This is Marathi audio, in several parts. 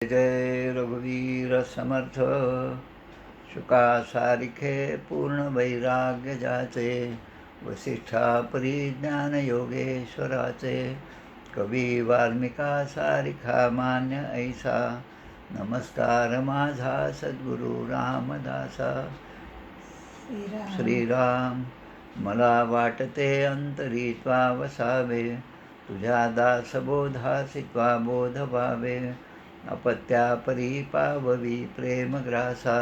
जय रघुवीर समर्थ शुका सारिखे पूर्ण वैराग्य जाचे वसिष्ठा परिज्ञान योगेश्वराचे कवी वाल्मिका सारिखा मान्य ऐसा नमस्कार माझा सद्गुरु रामदासा श्रीराम मला वाटते अंतरी त्वा वसावे तुझ्या दासबोधासी त्वा बोध व्हावे अपत्या परी पाववी प्रेमग्रासा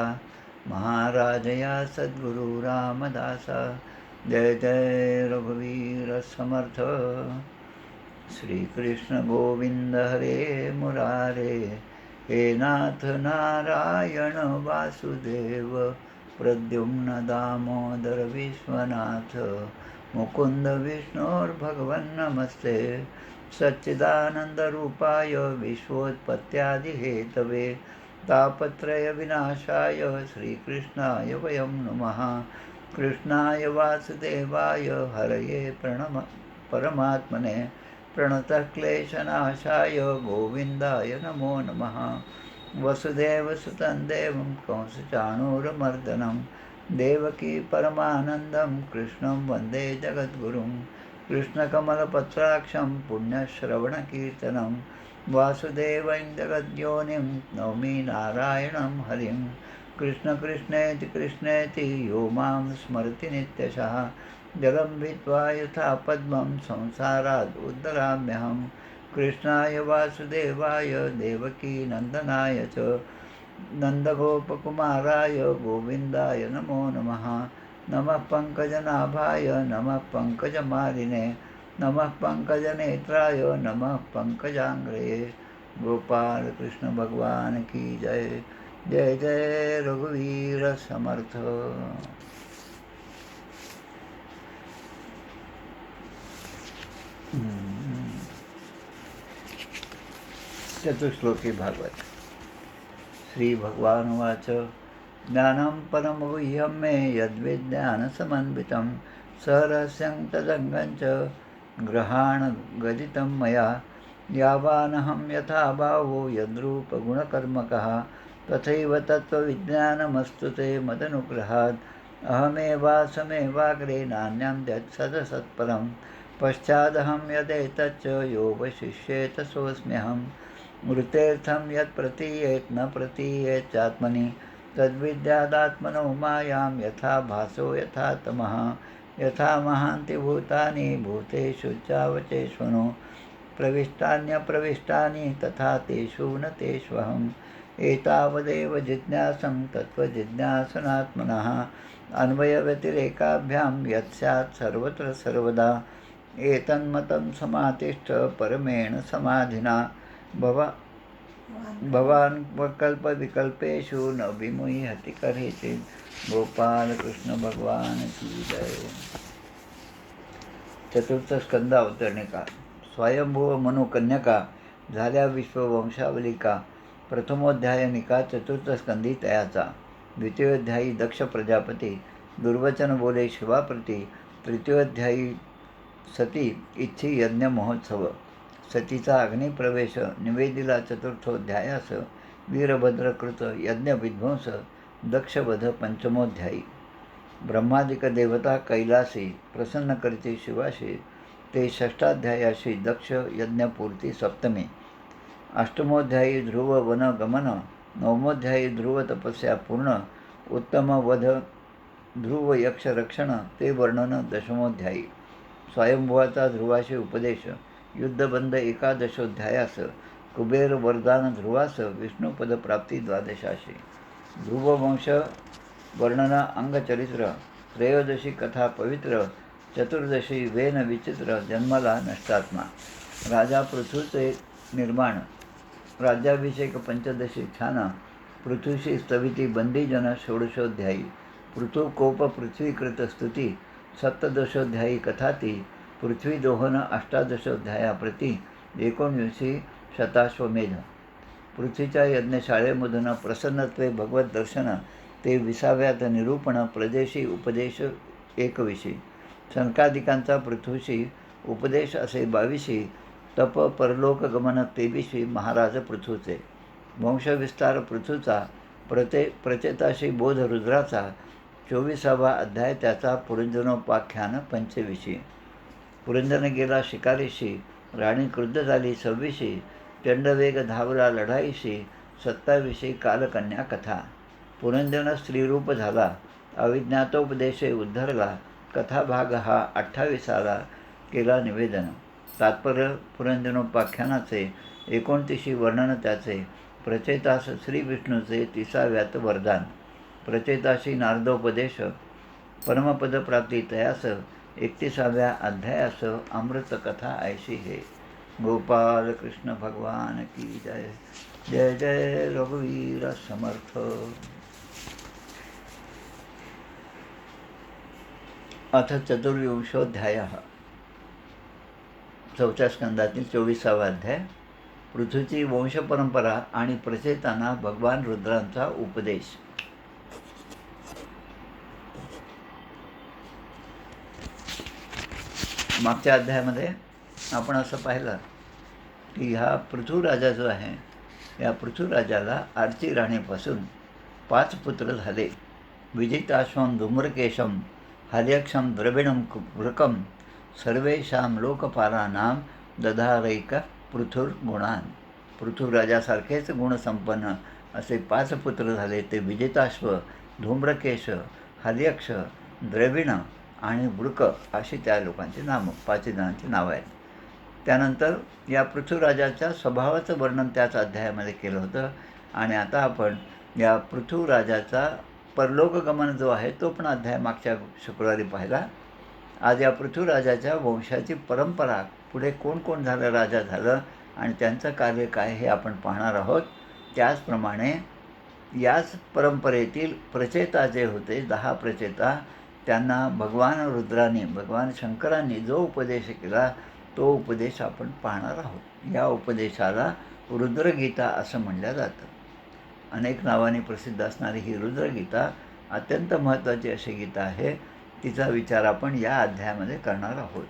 महाराज या सद्गुरु रामदासा जय जय रघुवीर समर्थ श्रीकृष्ण गोविंद हरे मुरारे हे नाथ नारायण वासुदेव प्रद्युम्न दामोदर विश्वनाथ मुकुंद विष्णुर्भगवन् नमस्ते सच्चिदानन्दरूपाय विश्वोत्पत्त्यादिहेतवे तापत्रय विनाशाय श्रीकृष्णाय वयं नमः कृष्णाय वासुदेवाय हरये परमात्मने प्रणतक्लेशनाशाय गोविन्दाय नमो नमः वसुदेवसुतं देवं कंसचाणूरमर्दनं देवकी परमानन्दं कृष्णं वन्दे जगद्गुरुं कृष्णकमलपत्राक्षं पुण्यश्रवणकीर्तनं वासुदेवं जगद्योनिं नौमि नारायणं हरिं कृष्णकृष्णेति कृष्णेति यो मां स्मरति नित्यशः जलं भित्वा यथा पद्मं संसारात् उद्धराम्यहं कृष्णाय वासुदेवाय देवकीनन्दनाय च नन्दगोपकुमाराय गोविन्दाय नमो नमः नमः पंकजनाभाय नमः पंकजमालिने नमः पंकजनेत्राय नमः पंकजांग्रये गोपाल कृष्ण भगवान की जय जय जय रघुवीर समर्थ चतुश्लोकी भागवत श्री भगवानुवाच ज्ञानं परमगुह्यं मे यद्विज्ञानसमन्वितं सहरस्यं तदङ्गं च ग्रहाणगदितं मया यावानहं यथा भावो यद्रूपगुणकर्मकः तथैव तत्त्वविज्ञानमस्तु ते मदनुग्रहात् अहमेवासमेवाग्रे नान्यं यत्सदसत्परं पश्चादहं यदेतच्च यो वशिष्येत सोऽस्म्यहं मृतेर्थं यत् प्रतीयेत् न प्रतीयेत् चात्मनि तद्विद्यादात्मनो मायां यथा भासो यथा तमः यथा महान्ति भूतानि भूतेषु चावचेष्वनो प्रविष्टान्यप्रविष्टानि तथा तेषु न तेष्वहम् एतावदेव जिज्ञासं तत्त्वजिज्ञासनात्मनः अन्वयव्यतिरेकाभ्यां यत् स्यात् सर्वत्र सर्वदा एतन्मतं समातिष्ठ परमेण समाधिना भवान् कल्पविकल्पेषु न विमुह्यति कदाचित् गोपाल कृष्ण भगवान की जय चतुर्थ स्कंद अवतरणिका स्वयंभुव मनुकन्यका झाल्या विश्ववंशावलिका प्रथमोध्यायनिका चतुर्थ स्कंदी तयाचा द्वितीयोध्यायी दक्ष प्रजापती दुर्वचन बोले शिवाप्रती तृतीयोध्यायी सती इच्छी यज्ञ महोत्सव सतीचा अग्निप्रवेश निवेदिला चतुर्थोध्यायास वीरभद्रकृत यज्ञविध्वंस दक्षवध पंचमोध्यायी ब्रह्मादिक देवता कैलासी प्रसन्न करते शिवाशी ते षष्ठाध्यायाशी दक्ष यज्ञपूर्ती सप्तमी अष्टमोध्यायी ध्रुव वन गमन नवमोध्यायी ध्रुव तपस्या पूर्ण उत्तम वध ध्रुव यक्ष रक्षण ते वर्णन दशमोध्यायी स्वयंभुवाचा ध्रुवाशी उपदेश युद्धबंध एकादशोध्यायास कुबेर वरदान ध्रुवास विष्णुपद प्राप्ती द्वादशाशी ध्रुववंश वर्णन अंगचरित्र त्रयोदशी कथा पवित्र चतुर्दशी वेन विचित्र जन्मला नष्टात्मा राजा पृथूचे निर्माण राज्याभिषेक पंचदशी छान पृथूशी स्तविती बंदीजन षोडशोध्यायी पृथुकोप पृथ्वीकृत स्तुती सप्तदशोध्यायी कथाती पृथ्वीदोहन अष्टादशोध्यायाप्रती 19 शताश्वमेध पृथ्वीच्या यज्ञशाळेमधून प्रसन्नत्वे भगवत दर्शन ते 20व्यात निरूपण प्रदेशी उपदेश 21 सनकादिकांचा पृथ्वीशी उपदेश असे 22 तप परलोकगमन 23 महाराज पृथूचे वंशविस्तार पृथूचा, प्रचेताशी बोध रुद्राचा, 24वा अध्याय त्याचा पुरंजनोपाख्यान पंचविशी. पुरंजन गेला शिकारीशी, राणी क्रुद्ध झाली 26शी, चंडवेग धावला लढाईशी, 27वी कालकन्या कथा. पुरंजन स्त्रीरूप झाला, अविज्ञातोपदेशे उद्धरला, कथाभाग हा 28ला केला निवेदन. तात्पर्य पुरंजनोपाख्यानाचे 29 वर्णन त्याचे. प्रचेतास श्रीविष्णूचे 30व्यात वरदान. प्रचेताशी नारदोपदेश, परमपदप्राप्ती तयास, 31व्या अध्यायास अमृतकथा ऐशी हे. गोपाल कृष्ण भगवान की जय. जय जय रघुवीर समर्थ. अथ चतुर्विंशोऽध्यायः. 4व्या स्कंदातील 24वा अध्याय. पृथ्वीची वंशपरंपरा आणि प्रचेतांना भगवान रुद्रांचा उपदेश. मागच्या अध्यायामध्ये आपण असं पाहिलं की हा पृथ्वीराजा जो आहे, या पृथ्वीराजाला आर्ची राणीपासून 5 पुत्र झाले. विजिताश्वं धूम्रकेशं, हर्यक्षं द्रविणं वृकं, सर्वेषां लोकपालानां दधारैक पृथुर्गुणान्. पृथ्वीराजासारखेच गुणसंपन्न असे 5 पुत्र झाले. ते विजिताश्व, धूम्रकेश, हर्यक्ष, द्रविण आणि वृक अशी त्या लोकांची नावं, 5 जणांची नावं आहेत. त्यानंतर या पृथ्वीराजाच्या स्वभावाचं वर्णन त्याच अध्यायामध्ये केलं होतं. आणि आता आपण या पृथ्वीराजाचा परलोकगमन जो आहे तो पण अध्याय मागच्या शुक्रवारी पाहिला. आज या पृथ्वीराजाच्या वंशाची परंपरा, पुढे कोण कोण झालं, राजा झालं आणि त्यांचं कार्य काय हे आपण पाहणार आहोत. त्याचप्रमाणे याच परंपरेतील प्रचेता जे होते, 10 प्रचेता, त्यांना भगवान रुद्राने, भगवान शंकरांनी जो उपदेश केला तो उपदेश आपण पाहणार आहोत. या उपदेशाला रुद्रगीता असं म्हणलं जातं. अनेक नावांनी प्रसिद्ध असणारी ही रुद्रगीता अत्यंत महत्त्वाची अशी गीता आहे. तिचा विचार आपण या अध्यायामध्ये करणार आहोत.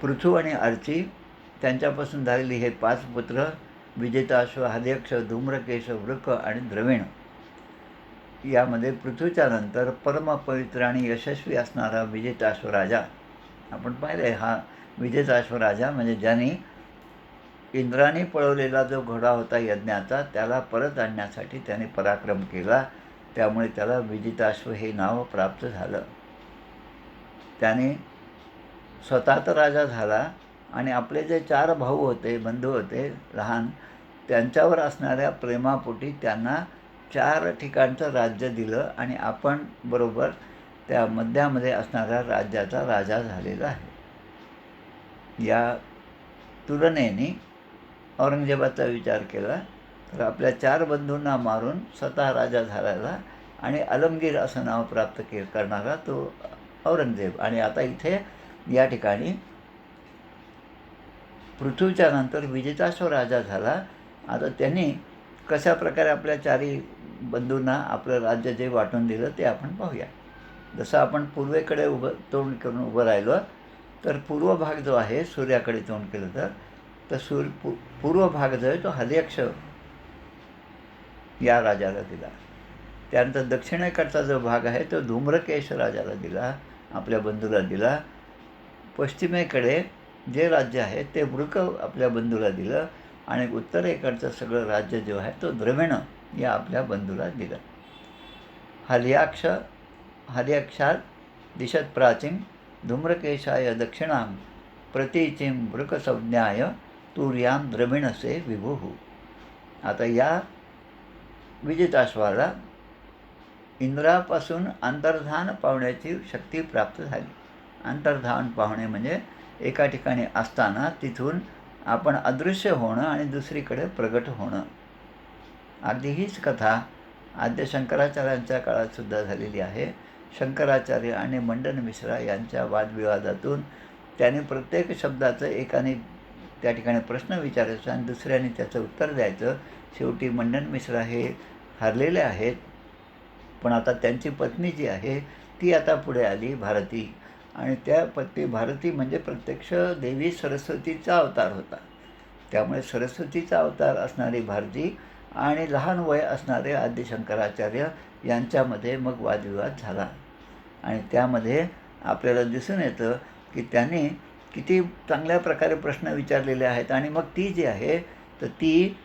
पृथू आणि अर्ची त्यांच्यापासून झालेली हे 5 पुत्र, विजिताश्व, हर्यक्ष, धूम्रकेश, वृक आणि द्रविण. यामध्ये पृथ्वीच्या नंतर परमपवित्र आणि यशस्वी असणारा विजिताश्व राजा आपण पाहिलं. हा विजिताश्व राजा म्हणजे ज्याने इंद्राने पळवलेला जो घोडा होता यज्ञाचा, त्याला परत आणण्यासाठी त्याने पराक्रम केला. त्यामुळे त्याला विजिताश्व हे नाव प्राप्त झालं. त्याने स्वतः तर राजा झाला आणि आपले जे 4 भाऊ होते, बंधू होते लहान, त्यांच्यावर असणाऱ्या प्रेमापोटी त्यांना 4 ठिकाणचं राज्य दिलं आणि आपण बरोबर त्या मध्यामध्ये असणाऱ्या राज्याचा राजा झालेला आहे. या तुलनेने औरंगजेबाचा विचार केला तर आपल्या 4 बंधूंना मारून स्वतः राजा झालेला आणि अलमगीर असं नाव प्राप्त करणारा तो औरंगजेब. आणि आता इथे या ठिकाणी पृथ्वीच्या नंतर विजिताश्व राजा झाला. आता त्यांनी कशा प्रकारे आपल्या 4 बंधूंना आपलं राज्य जे वाटून दिलं ते आपण पाहूया. जसं आपण पूर्वेकडे तोंड करून उभं राहिलो तर पूर्व भाग जो आहे, सूर्याकडे तोंड केलं तर पूर्व भाग जो आहे तो हर्यक्ष या राजाला दिला. त्यानंतर दक्षिणेकडचा जो भाग आहे तो धूम्रकेश राजाला दिला, आपल्या बंधूला दिला. पश्चिमेकडे जे राज्य आहे ते वृक आपल्या बंधूला दिलं आणि उत्तरेकडचं सगळं राज्य जो आहे तो द्रविण या आपल्या बंधूला दिलं. हर्यक्षात दिशत प्राचीन, धूम्रकेशाय दक्षिणां, प्रतीचीं वृकसंज्ञाय, तुर्यां द्रविणसे विभुः. आता या विजिताश्वाला इंद्रापासून अंतर्धान पावण्याची शक्ती प्राप्त झाली. अंतर्धान पावणे म्हणजे एका ठिकाणी असताना तिथून आपण अदृश्य होणं आणि दुसरीकडे प्रगट होणं. अगदी हीच कथा आद्य शंकराचार्यांच्या काळात सुद्धा झालेली आहे. शंकराचार्य आणि मंडन मिश्रा यांच्या वादविवादातून त्याने प्रत्येक शब्दाचं एकाने त्या ठिकाणी प्रश्न विचारायचा आणि दुसऱ्याने त्याचं उत्तर द्यायचं. शेवटी मंडन मिश्रा हे हरलेले आहेत. पण आता त्यांची पत्नी जी आहे ती आता पुढे आली, भारती. आणि त्या पत्नी भारती म्हणजे प्रत्यक्ष देवी सरस्वतीचा अवतार होता. त्यामुळे सरस्वतीचा अवतार असणारी भारती आणि लहान वय असणारे आदी शंकराचार्य यांच्यामध्ये मग वादविवाद झाला. आणि त्यामध्ये आपल्याला दिसून येतं की त्यांनी किती चांगल्या प्रकारे प्रश्न विचारलेले आहेत. आणि मग ती जी आहे तर ती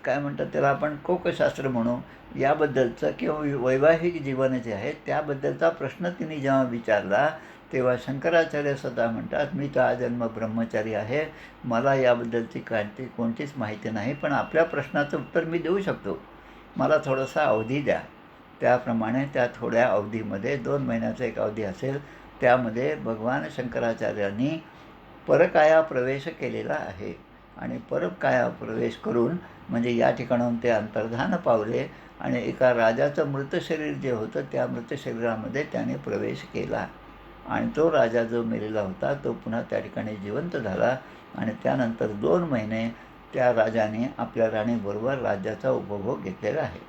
काय म्हणतात त्याला आपण कोकशास्त्र म्हणू, याबद्दलचं किंवा वैवाहिक जीवन जे आहे त्याबद्दलचा प्रश्न तिने जेव्हा विचारला तेव्हा शंकराचार्य स्वतः म्हणतात, मी तर आजन्म ब्रह्मचारी आहे, मला याबद्दलची कोणतीच माहिती नाही, पण आपल्या प्रश्नाचं उत्तर मी देऊ शकतो, मला थोडासा अवधी द्या. त्याप्रमाणे त्या थोड्या अवधीमध्ये 2 महिन्याचा एक अवधी असेल, त्यामध्ये भगवान शंकराचार्यांनी परकाया प्रवेश केलेला आहे. आणि परकाया प्रवेश करून म्हणजे या ठिकाणाहून ते अंतर्धान पावले आणि एका राजाचं मृत शरीर जे होतं त्या मृत शरीरामध्ये त्याने प्रवेश केला. आणि तो राजा जो मेलेला होता तो पुन्हा त्या ठिकाणी जिवंत झाला. आणि त्यानंतर 2 महिने त्या राजाने आपल्या राणीबरोबर राज्याचा उपभोग घेतलेला आहे.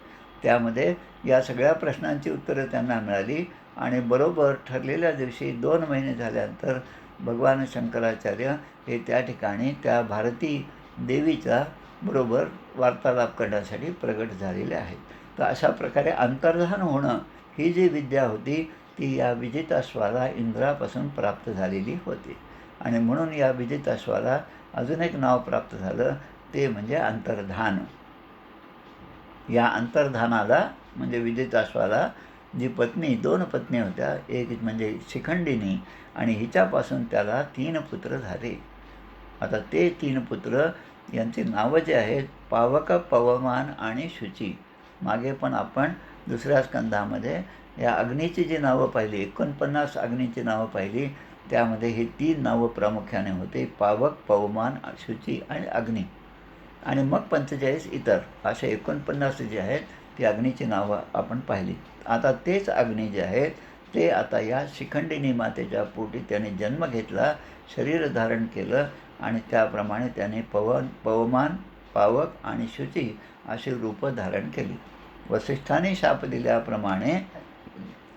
त्यामध्ये या सगळ्या प्रश्नांची उत्तरं त्यांना मिळाली. आणि बरोबर ठरलेल्या दिवशी 2 महिने झाल्यानंतर भगवान शंकराचार्य हे त्या ठिकाणी त्या भारती देवीचा बरोबर वार्तालाप करण्यासाठी प्रगट झालेले आहेत. तर अशा प्रकारे अंतर्धान होणं ही जी विद्या होती ती या विजिताश्वाला इंद्रापासून प्राप्त झालेली होती. आणि म्हणून या विजिताश्वाला अजून एक नाव प्राप्त झालं, ते म्हणजे अंतर्धान. या अंतर्धानाला म्हणजे विजिताश्वाला जी पत्नी 2 पत्नी होत्या, एक म्हणजे शिखंडिनी आणि हिच्यापासून त्याला 3 पुत्र झाले. आता ते 3 पुत्र यांची नावं जे आहेत पावक, पवमान आणि शुची. मागे पण आपण दुसऱ्या स्कंधामध्ये या अग्नीची जी नावं पाहिली, 49 अग्नीची नावं पाहिली, त्यामध्ये ही 3 नावं प्रामुख्याने होते, पावक, पवमान, शुची आणि अग्नी. आणि मग 45 इतर असे 49 जे आहेत ती अग्नीची नावं आपण पाहिली. आता तेच अग्नी जे आहेत ते आता या शिखंडिनी मातेच्या पोटी त्याने जन्म घेतला, शरीर धारण केलं आणि त्याप्रमाणे त्याने पवमान, पावक आणि शुची अशी रूपं धारण केली. वसिष्ठाने शाप दिल्याप्रमाणे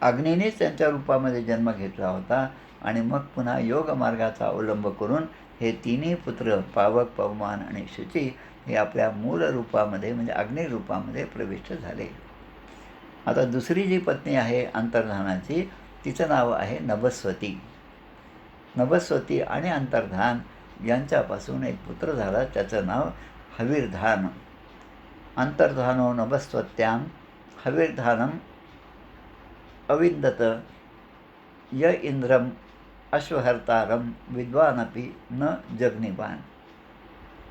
अग्नीनेच त्यांच्या रूपामध्ये जन्म घेतला होता. आणि मग पुन्हा योग मार्गाचा अवलंब करून हे 3 पुत्र पावक, पवमान आणि शुची हे आपल्या मूळ रूपामध्ये म्हणजे अग्निरूपामध्ये प्रविष्ट झाले. आता दुसरी जी पत्नी आहे अंतर्धानाची तिचं नाव आहे नभस्वती. नभस्वती आणि अंतर्धान यांच्यापासून एक पुत्र झाला, त्याचं नाव हविर्धान. अंतर्धानो नभस्वत्यां हविर्धानम अविंदत य इंद्रम अश्वहर्तारम विद्वानपि न जग्निवान.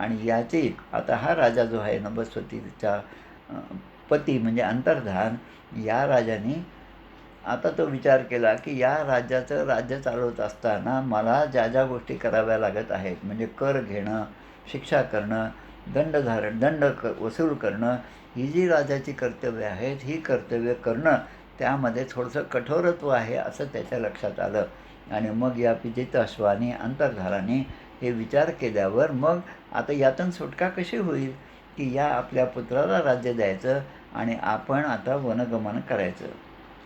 आणि याची आता हा राजा जो आहे नभस्वतीचा पती म्हणजे अंतर्धान, या राजाने आता तो विचार केला की या राज्याचं राज्य चालवत असताना मला ज्या ज्या गोष्टी कराव्या लागत आहेत म्हणजे कर घेणं, शिक्षा करणं, दंड वसूल करणं, ही जी राजाची कर्तव्य आहेत ही कर्तव्य करणं त्यामध्ये थोडंसं कठोरत्व आहे असं त्याच्या लक्षात आलं. आणि मग या विजिताश्वाने अंतर्धानाने हे विचार केल्यावर मग आता यातून सुटका कशी होईल की या आपल्या पुत्राला राज्य द्यायचं आणि आपण आता वनगमन करायचं.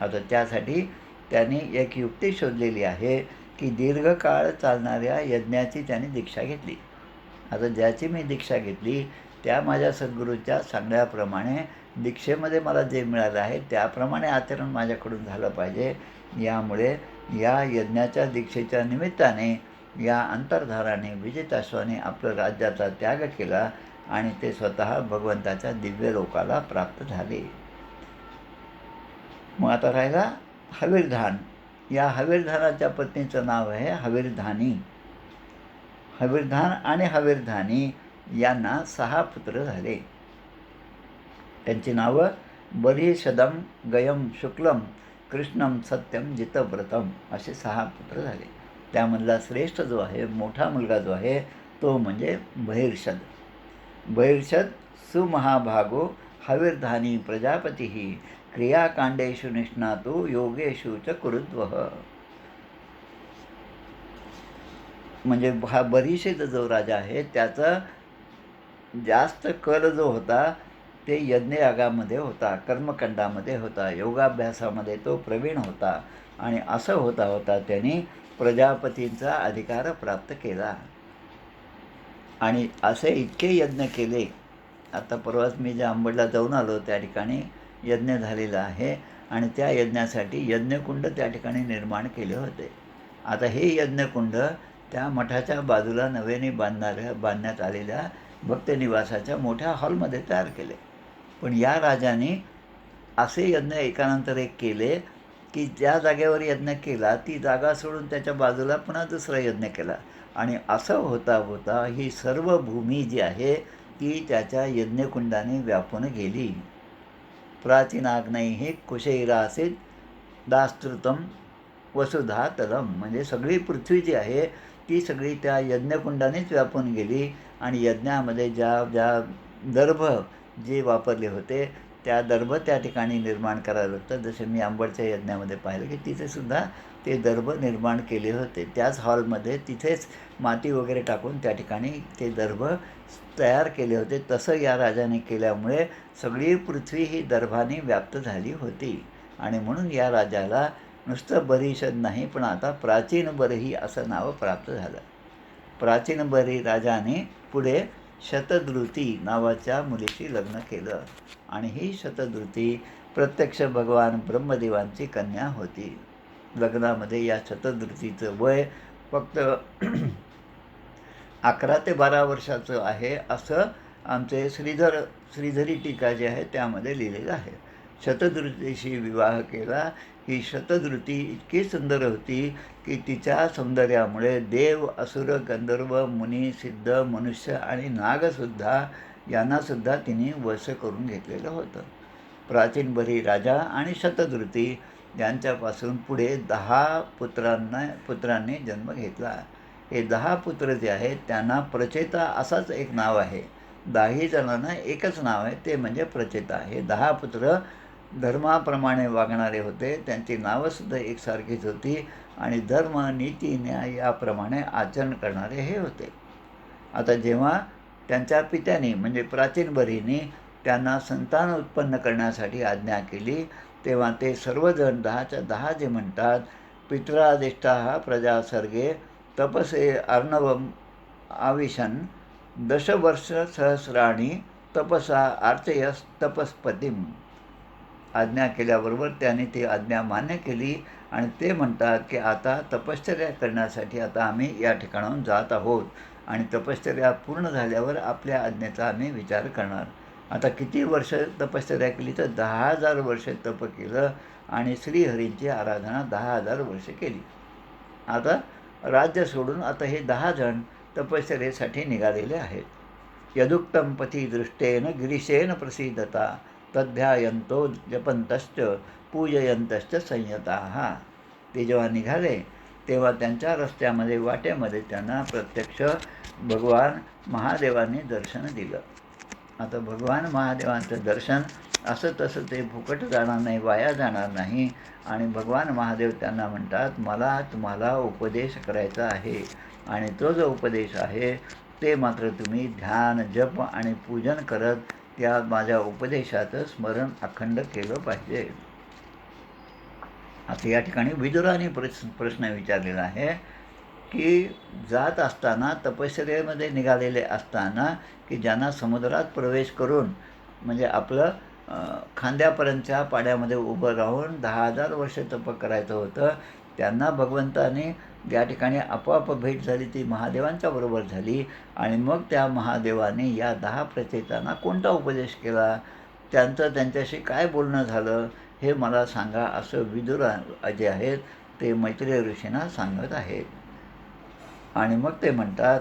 आता त्यासाठी त्यांनी एक युक्ती शोधलेली आहे की दीर्घकाळ चालणाऱ्या यज्ञाची त्यांनी दीक्षा घेतली. आता ज्याची मी दीक्षा घेतली त्या माझ्या सद्गुरूच्या सांगण्याप्रमाणे दीक्षेमध्ये मला जे मिळालं आहे त्याप्रमाणे आचरण माझ्याकडून झालं पाहिजे. यामुळे या यज्ञाच्या दीक्षेच्या निमित्ताने या अंतर्धानाने विजिताश्वाने आपलं राज्याचा त्याग केला आणि ते स्वतः भगवंताच्या दिव्य लोकाला प्राप्त झाले. मग आता राहिला हविर्धान. या हविर्धानाच्या पत्नीचं नाव आहे हविर्धानी. हविर्धान आणि हविर्धानी यांना 6 पुत्र झाले. त्यांची नावं बरीषदम, गयम, शुक्लम, कृष्णम, सत्यम, जितव्रतम असे 6 पुत्र झाले. त्यामधला श्रेष्ठ जो आहे मोठा मुलगा जो आहे तो म्हणजे बहिर्षद. बहिर्षद सुमहाभागो हविर्धानी प्रजापती क्रियाकांडेषु निष्णातो योगेषु च कुरुद्वः. म्हणजे हा बहिर्षद जो राजा आहे त्याचा जास्त कल जो होता ते यज्ञयागामध्ये होता, कर्मकांडामध्ये होता, योगाभ्यासामध्ये तो प्रवीण होता. आणि असं होता त्यांनी प्रजापतींचा अधिकार प्राप्त केला. आणि असे इतके यज्ञ केले. आता परवाच मी ज्या अंबडला जाऊन आलो त्या ठिकाणी यज्ञ झालेला आहे आणि त्या यज्ञासाठी यज्ञकुंड त्या ठिकाणी निर्माण केले होते. आता हे यज्ञकुंड त्या मठाच्या बाजूला नव्याने बांधण्यात आलेल्या भक्तनिवासाच्या मोठ्या हॉलमध्ये तयार केले. पण या राजाने असे यज्ञ एकानंतर एक केले की ज्या जागेवर यज्ञ केला ती जागा सोडून त्याच्या बाजूला पुन्हा दुसरा यज्ञ केला आणि असं होता होता ही सर्व भूमी जी आहे ती त्याच्या यज्ञकुंडाने व्यापून गेली. प्राचीन आग्नेयी कुशैरासीत दास्तृतम वसुधा तलम, म्हणजे सगळी पृथ्वी जी आहे ती सगळी त्या यज्ञकुंडानेच व्यापून गेली आणि यज्ञामध्ये ज्या ज्या दर्भ जे वापरले होते त्या दर्भ त्या ठिकाणी निर्माण करायला लागतं. जसे मी अंबडच्या यज्ञामध्ये पाहिलं की तिथेसुद्धा ते दर्भ निर्माण केले होते. त्याच हॉलमध्ये तिथेच माती वगैरे टाकून त्या ठिकाणी ते दर्भ तयार केले होते. तसं या राजाने केल्यामुळे सगळी पृथ्वी ही दर्भाने व्याप्त झाली होती आणि म्हणून या राजाला नुसतं बरीशद नाही पण आता प्राचीन बरही असं नाव प्राप्त झालं. प्राचीन बरी राजाने पुढे शतद्रुती नावाच्या मुलीशी लग्न केलं आणि ही शतद्रुती प्रत्यक्ष भगवान ब्रह्मदेवांची कन्या होती. लग्नामध्ये या शतद्रुतीचं वय फक्त 11 ते 12 वर्षाचं आहे असं आमचे श्रीधरी टीका जे आहे त्यामध्ये लिहिलेलं आहे. शतद्रुतीशी विवाह केला. ही शतद्रुती इतकी सुंदर होती की तिच्या सौंदर्यामुळे देव, असुर, गंधर्व, मुनी, सिद्ध, मनुष्य आणि नागसुद्धा यांनासुद्धा तिने वश करून घेतलेलं होतं. प्राचीन बरी राजा आणि शतद्रुती यांच्यापासून पुढे 10 पुत्रांनी जन्म घेतला. हे 10 पुत्र जे आहेत त्यांना प्रचेता असाच एक नाव आहे. 10 जणांना एकच नाव आहे ते म्हणजे प्रचेता. हे 10 पुत्र धर्माप्रमाणे वागणारे होते. त्यांची नावंसुद्धा एकसारखीच होती आणि धर्म, नीती, न्याय याप्रमाणे आचरण करणारे हे होते. आता जेव्हा त्यांच्या पित्याने म्हणजे प्राचीन बरीने त्यांना संतान उत्पन्न करण्यासाठी आज्ञा केली तेव्हा ते सर्वजण 10च्या 10 जे म्हणतात, पित्रादिष्टाः प्रजा सर्गे तपसे अर्णवम आविशन दशवर्षसहस्राणि तपसा अर्चयस तपस्पतीम. आज्ञा केल्याबरोबर त्याने ती आज्ञा मान्य केली आणि ते म्हणतात की आता तपश्चर्या करण्यासाठी आता आम्ही या ठिकाणाहून जात आहोत आणि तपश्चर्या पूर्ण झाल्यावर आपल्या आज्ञेचा आम्ही विचार करणार. आता किती वर्ष तपश्चर्या केली तर 10,000 वर्ष तप केलं आणि श्रीहरींची आराधना 10,000 वर्ष केली. आता राज्य सोडून आता हे 10 जण तपश्चर्येसाठी निघालेले आहेत. यदुक्तम पथी दृष्टेन गिरीशेन प्रसीदता तध्यायंतो जपंतश्च पूजयंतश्च संयताः. ते जेव्हा निघाले तेव्हा त्यांच्या रस्त्यामध्ये वाटेमध्ये त्यांना प्रत्यक्ष भगवान महादेवांनी दर्शन दिलं. आता भगवान महादेवांचं दर्शन असं तसं ते फुकट जाणार नाही, वाया जाणार नाही आणि भगवान महादेव त्यांना म्हणतात मला तुम्हाला उपदेश करायचा आहे आणि तो जो उपदेश आहे ते मात्र तुम्ही ध्यान, जप आणि पूजन करत त्या माझ्या उपदेशाचं स्मरण अखंड केलं पाहिजे. आता या ठिकाणी विदुराने प्रश्न विचारलेला आहे की जात असताना तपश्चर्येमध्ये निघालेले असताना की ज्यांना समुद्रात प्रवेश करून म्हणजे आपलं खांद्यापर्यंतच्या पाण्यामध्ये उभं राहून 10,000 वर्ष तप करायचं होतं त्यांना भगवंताने या ठिकाणी आपोआप भेट झाली ती महादेवांच्या बरोबर झाली आणि मग त्या महादेवाने या 10 प्रचेतांना कोणता उपदेश केला, त्यांचं त्यांच्याशी काय बोलणं झालं हे मला सांगा असं विदुर जे आहेत ते मैत्रेय ऋषींना सांगत आहेत. आणि मग ते म्हणतात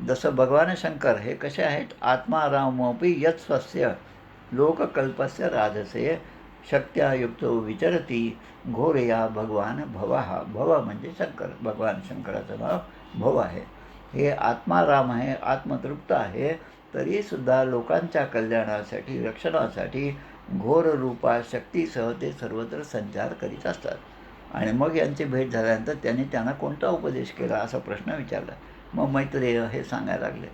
जसं भगवान शंकर हे कसे आहेत, आत्मारामोपी यत् स्वस्य लोककल्पस्य राजसे शक्त्या युक्तो विचरती घोरया भगवान भवः. भव म्हणजे शंकर, भगवान शंकराचं नाव भव आहे. हे आत्माराम आहे, आत्मतृप्त आहे, तरीसुद्धा लोकांच्या कल्याणासाठी, रक्षणासाठी घोर रूपा शक्तीसह ते सर्वत्र संचार करीत असतात. आणि मग यांची भेट झाल्यानंतर त्यांनी त्यांना कोणता उपदेश केला असा प्रश्न विचारला. मग मैत्रेय हे सांगायला लागले.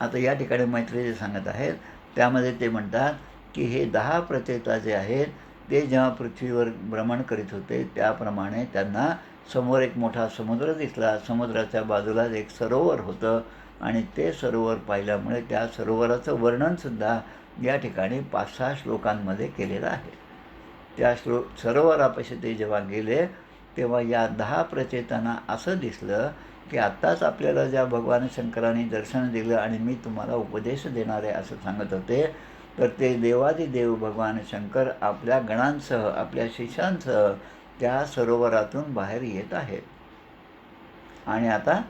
आता या ठिकाणी मैत्रेय जे सांगत आहेत त्यामध्ये ते म्हणतात की हे 10 प्रचेता जे आहेत ते जेव्हा पृथ्वीवर भ्रमण करीत होते त्याप्रमाणे त्यांना समोर एक मोठा समुद्र दिसला. समुद्राच्या बाजूला एक सरोवर होतं आणि ते सरोवर पाहिल्यामुळे त्या सरोवराचं वर्णनसुद्धा या ठिकाणी 5-6 श्लोकांमध्ये केलेलं आहे. त्या सरोवरापाशी ते जेव्हा गेले तेव्हा या 10 प्रचेतांना असं दिसलं की आत्ताच आपल्याला ज्या भगवान शंकरांनी दर्शन दिलं आणि मी तुम्हाला उपदेश देणार आहे असं सांगत होते, तर ते देवादिदेव भगवान शंकर आपल्या गणांसह आपल्या शिष्यांसह त्या सरोवरातून बाहेर येत आहेत. आणि आता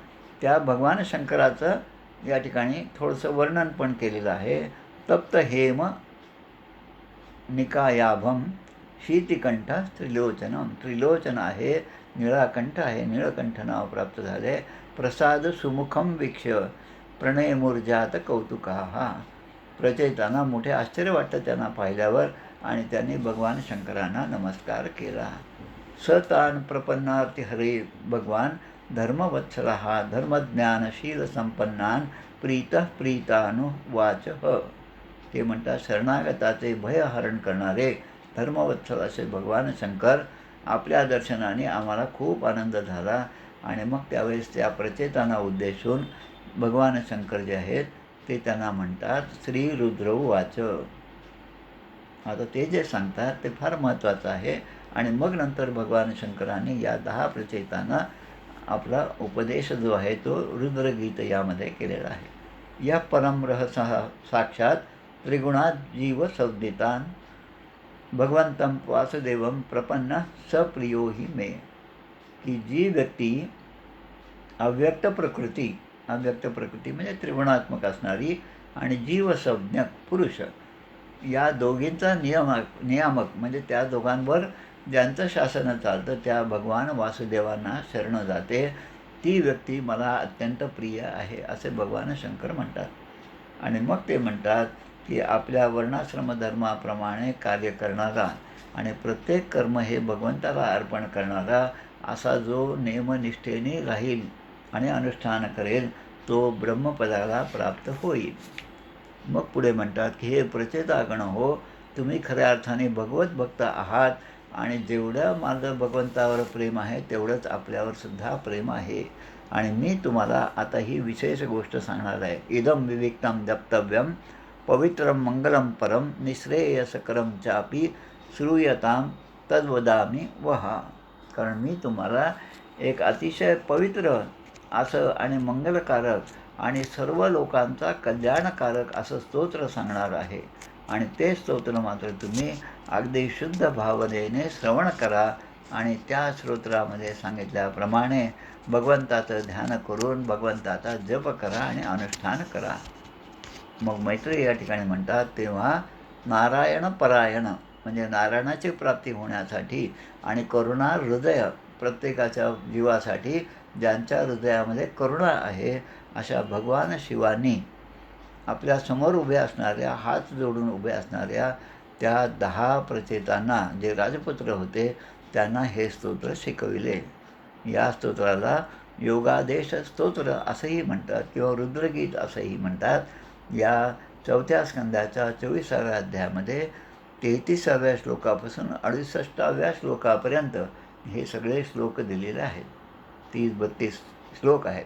त्या भगवान शंकराचं या ठिकाणी थोडंसं वर्णन पण केलेलं आहे. तप्त हेम निकायाभम शीतिकंठ त्रिलोचनम. त्रिलोचन आहे, निळाकंठ आहे, निळकंठ नाव प्राप्त झाले. प्रसाद सुमुखम वीक्ष प्रणयमूर्जात कौतुकाः. प्रचेतांना मोठे आश्चर्य वाटतं त्यांना पाहिल्यावर आणि त्यांनी भगवान शंकरांना नमस्कार केला. सतान प्रपन्नार्थी हरे भगवान धर्मवत्सलः धर्मज्ञानशील संपन्नान प्रीतः प्रीतानुवाचः. ते म्हणतात शरणागताचे भयहरण करणारे धर्मवत्सल असे भगवान शंकर आपल्या दर्शनाने आम्हाला खूप आनंद झाला. आणि मग त्यावेळेस त्या प्रचेतांना उद्देशून भगवान शंकर जे आहेत ते त्यांना म्हणतात श्री रुद्रवाच. आता ते जे सांगतात ते फार महत्त्वाचं आहे. आणि मग नंतर भगवान शंकरांनी या 10 प्रचेतांना आपला उपदेश जो आहे तो रुद्रगीत यामध्ये केलेला आहे. या परम रहसः साक्षात त्रिगुणात जीव संदितान भगवंतं वासुदेवं प्रपन्न सप्रियो हि मे. की जी व्यक्ती अव्यक्त प्रकृती म्हणजे त्रिगुणात्मक असणारी आणि जीवसंज्ञक पुरुष या दोघींचा नियामक म्हणजे त्या दोघांवर ज्यांचं शासन चालतं त्या भगवान वासुदेवांना शरण जाते, ती व्यक्ती मला अत्यंत प्रिय आहे असे भगवान शंकर म्हणतात. आणि मग ते म्हणतात की आपल्या वर्णाश्रम धर्माप्रमाणे कार्य करणारा आणि प्रत्येक कर्म हे भगवंताला अर्पण करणारा असा जो नेमनिष्ठेने राहील आणि अनुष्ठान करेल तो ब्रह्मपदाला प्राप्त होईल. मग पुढे म्हणतात की हे प्रचेतागण हो, तुम्ही खऱ्या अर्थाने भगवत भक्त आहात आणि जेवढं माझं भगवंतावर प्रेम आहे तेवढंच आपल्यावर सुद्धा प्रेम आहे. आणि मी तुम्हाला आता ही विशेष गोष्ट सांगणार आहे. इदम विविक्तम दप्तव्यम पवित्रम मंगलम परम निःश्रेयसकरम चापी श्रूयताम तद्वदामी वहा. कारण मी तुम्हाला एक अतिशय पवित्र असं आणि मंगलकारक आणि सर्व लोकांचा कल्याणकारक असं स्तोत्र सांगणार आहे. आणि ते स्तोत्र मात्र तुम्ही अगदी शुद्ध भावनेने श्रवण करा आणि त्या स्तोत्रामध्ये सांगितल्याप्रमाणे भगवंताचं ध्यान करून भगवंताचा जप करा आणि अनुष्ठान करा. मग मैत्रेयी या ठिकाणी म्हणतात तेव्हा नारायण परायण म्हणजे नारायणाची प्राप्ती होण्यासाठी आणि करुणा हृदय प्रत्येकाच्या जीवासाठी ज्यांच्या हृदयामध्ये करुणा आहे अशा भगवान शिवांनी आपल्या समोर उभे असणाऱ्या हात जोडून उभे असणाऱ्या त्या 10 प्रचेतांना जे राजपुत्र होते त्यांना हे स्तोत्र शिकविले. या स्तोत्राला योगादेश स्तोत्र असंही म्हणतात किंवा रुद्रगीत असंही म्हणतात. या 4थ्या स्कंदाच्या 24व्या अध्यायामध्ये 33व्या श्लोकापासून 68व्या श्लोकापर्यंत हे सगळे श्लोक दिलेले आहेत. 30-32 श्लोक आहेत.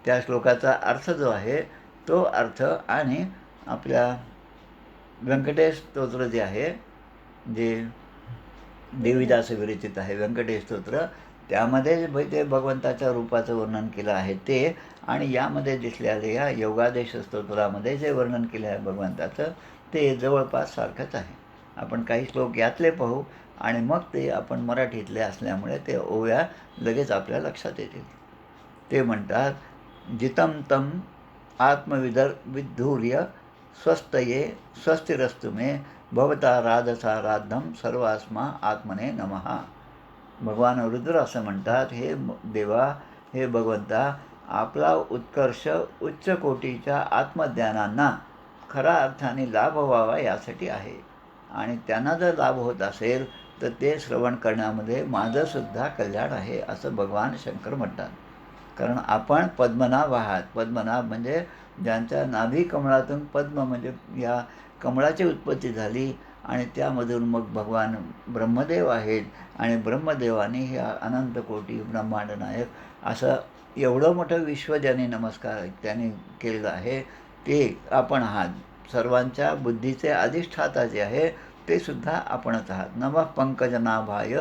त्या श्लोकाचा अर्थ जो आहे तो अर्थ आणि आपल्या व्यंकटेश स्तोत्र जे आहे जे देवीदास विरचित आहे व्यंकटेश स्तोत्र त्यामध्ये ते भगवंताच्या रूपाचं वर्णन केलं आहे ते आणि यामध्ये दिसलेल्या योगादेश स्तोत्रामध्ये जे वर्णन केलं आहे भगवंताचं ते जवळपास सारखंच आहे. आपण काही श्लोक यातले पाहू आणि मग ते आपण मराठीतले असल्यामुळे ते ओव्या लगेच आपल्या लक्षात येतील. ते म्हणतात जितं तं आत्मविद्धूर्य स्वस्तये स्वस्तिरस्तु मे भवता राधसाराधम सर्वास्मा आत्मने नमः. भगवान रुद्र असं म्हणतात हे देवा हे भगवंता आपला उत्कर्ष उच्च कोटीच्या आत्मज्ञानांना खरा अर्थाने लाभ व्हावा यासाठी आहे आणि त्यांना जर लाभ होत असेल तर ते श्रवण करण्यामध्ये माझंसुद्धा कल्याण आहे असं भगवान शंकर म्हणतात. कारण आपण पद्मनाभ आहात. पद्मनाभ म्हणजे ज्यांच्या नाभी कमळातून पद्म म्हणजे या कमळाची उत्पत्ती झाली आणि त्यामधून मग भगवान ब्रह्मदेव आहेत आणि ब्रह्मदेवाने ह्या अनंत कोटी ब्रह्मांड नायक असं एवढं मोठं विश्व ज्याने नमस्कार त्याने केलेलं आहे ते आपण आहात. सर्वांच्या बुद्धीचे अधिष्ठाता जे आहे ते सुद्धा आपणच आहात. नमः पंकजनाभाय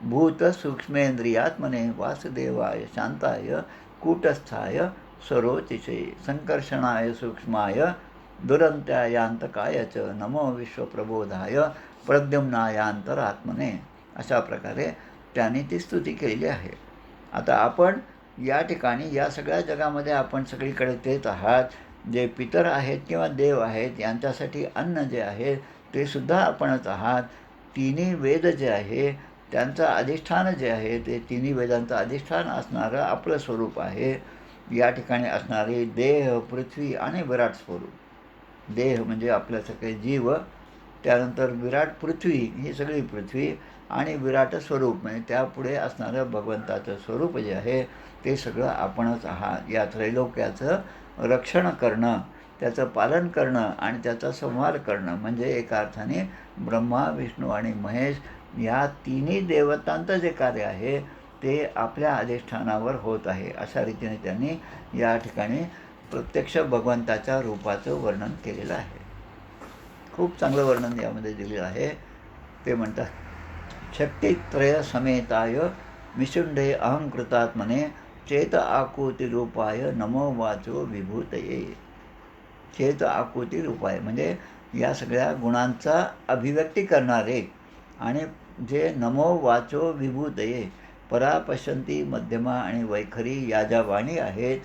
भूत सूक्ष्मेंद्रियात्मने वासुदेवाय शांताय कूटस्थाय सरोचिषे संकर्षणाय सूक्ष्माय दुरंत्यायांतकाय च नमो विश्वप्रबोधाय प्रद्युम्नायांतरात्मने. अशा प्रकारे त्यांनी ती स्तुती केलेली आहे. आता आपण या ठिकाणी या सगळ्या जगामध्ये आपण सगळीकडे तेच आहात. जे पितर आहेत किंवा देव आहेत यांच्यासाठी अन्न जे आहे ते सुद्धा आपणच आहात. तिन्ही वेद जे आहे त्यांचं अधिष्ठान जे आहे ते तिन्ही वेदांचं अधिष्ठान असणारं आपलं स्वरूप आहे. या ठिकाणी असणारे देह, पृथ्वी आणि विराट स्वरूप. देह म्हणजे आपल्या सगळे जीव, त्यानंतर विराट पृथ्वी ही सगळी पृथ्वी आणि विराट स्वरूप म्हणजे त्यापुढे असणारं भगवंताचं स्वरूप जे आहे ते सगळं आपणच आहात. या त्रैलोक्याचं रक्षण करणं, त्याचं पालन करणं आणि त्याचा संहार करणं म्हणजे एका अर्थाने ब्रह्मा, विष्णू आणि महेश या तिन्ही देवतांचं जे कार्य आहे ते आपल्या अधिष्ठानावर होत आहे. अशा रीतीने त्यांनी या ठिकाणी प्रत्यक्ष भगवंताच्या रूपाचं वर्णन केलेलं आहे. खूप चांगलं वर्णन यामध्ये दिलेलं आहे. ते म्हणतात शक्तित्रय समेताय विशुंडे अहंकृतात्मने चेत आकुती रूपाय नमो वाचो विभूतये. चेत आकुती रूपाय म्हणजे या सगळ्या गुणांचा अभिव्यक्ती करणारे आणि जे नमो वाचो विभूतये परा पश्यंती मध्यमा आणि वैखरी या ज्या वाणी आहेत